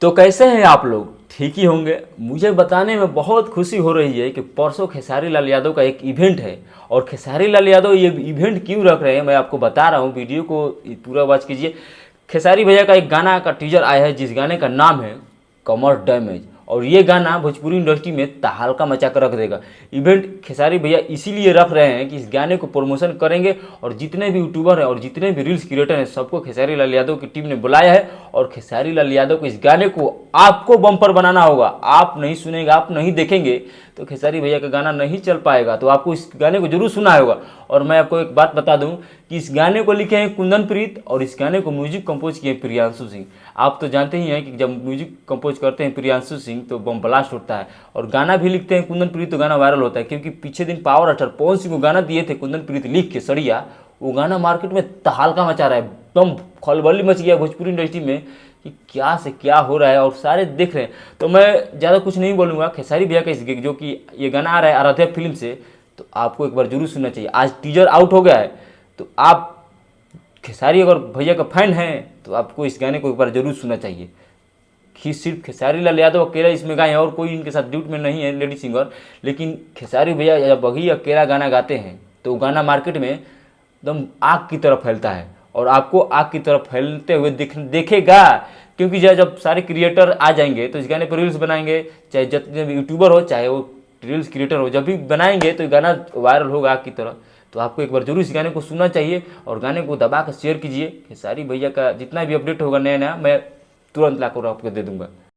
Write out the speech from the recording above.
तो कैसे हैं आप लोग? ठीक ही होंगे। मुझे बताने में बहुत खुशी हो रही है कि परसों खेसारी लाल यादव का एक इवेंट है। और खेसारी लाल यादव ये इवेंट क्यों रख रहे हैं मैं आपको बता रहा हूँ, वीडियो को पूरा वॉच कीजिए। खेसारी भैया का एक गाना का टीजर आया है जिस गाने का नाम है कमर डैमेज, और ये गाना भोजपुरी इंडस्ट्री में तहलका मचा कर रख देगा। इवेंट खेसारी भैया इसीलिए रख रहे हैं कि इस गाने को प्रमोशन करेंगे, और जितने भी यूट्यूबर हैं और जितने भी रील्स क्रिएटर हैं सबको खेसारी लाल यादव की टीम ने बुलाया है। और खेसारी लाल यादव को इस गाने को आपको बम्पर बनाना होगा। आप नहीं सुनेंगे, आप नहीं देखेंगे तो खेसारी भैया का गाना नहीं चल पाएगा। तो आपको इस गाने को जरूर सुना होगा। और मैं आपको एक बात बता दूं कि इस गाने को लिखे हैं कुंदन प्रीत और इस गाने को म्यूजिक कंपोज किए प्रियांशु सिंह। आप तो जानते ही हैं कि जब म्यूजिक कंपोज करते हैं प्रियांशु सिंह तो बम ब्लास्ट होता है, और गाना भी लिखते हैं कुंदन प्रीत तो गाना वायरल होता है। क्योंकि पीछे दिन पावर स्टार पवन सिंह को गाना दिए थे कुंदन प्रीत लिख के सड़िया, वो गाना मार्केट में तहलका मचा रहा है। एकदम खलबली मच गया भोजपुरी इंडस्ट्री में कि क्या से क्या हो रहा है, और सारे देख रहे हैं। तो मैं ज़्यादा कुछ नहीं बोलूँगा। खेसारी भैया का इस जो कि ये गाना आ रहा है आराध्या फिल्म से, तो आपको एक बार जरूर सुनना चाहिए। आज टीजर आउट हो गया है, तो आप खेसारी अगर भैया का फैन हैं तो आपको इस गाने को एक बार जरूर सुनना चाहिए। कि सिर्फ खेसारी लाल यादव अकेला इसमें गाए और कोई इनके साथ ड्यूट में नहीं है लेडी सिंगर, लेकिन खेसारी भैया जब वही अकेला गाना गाते हैं तो गाना मार्केट में एकदम आग की तरफ फैलता है, और आपको आग की तरफ फैलते हुए देखेगा। क्योंकि जब सारे क्रिएटर आ जाएंगे तो इस गाने पर रील्स बनाएंगे, चाहे जितने भी यूट्यूबर हो चाहे वो रील्स क्रिएटर हो, जब भी बनाएंगे तो गाना वायरल होगा आग की तरह। तो आपको एक बार जरूर इस गाने को सुनना चाहिए और गाने को दबा कर शेयर कीजिए। खेसारी भैया का जितना भी अपडेट होगा नया नया मैं तुरंत लाकर आपको दे दूंगा।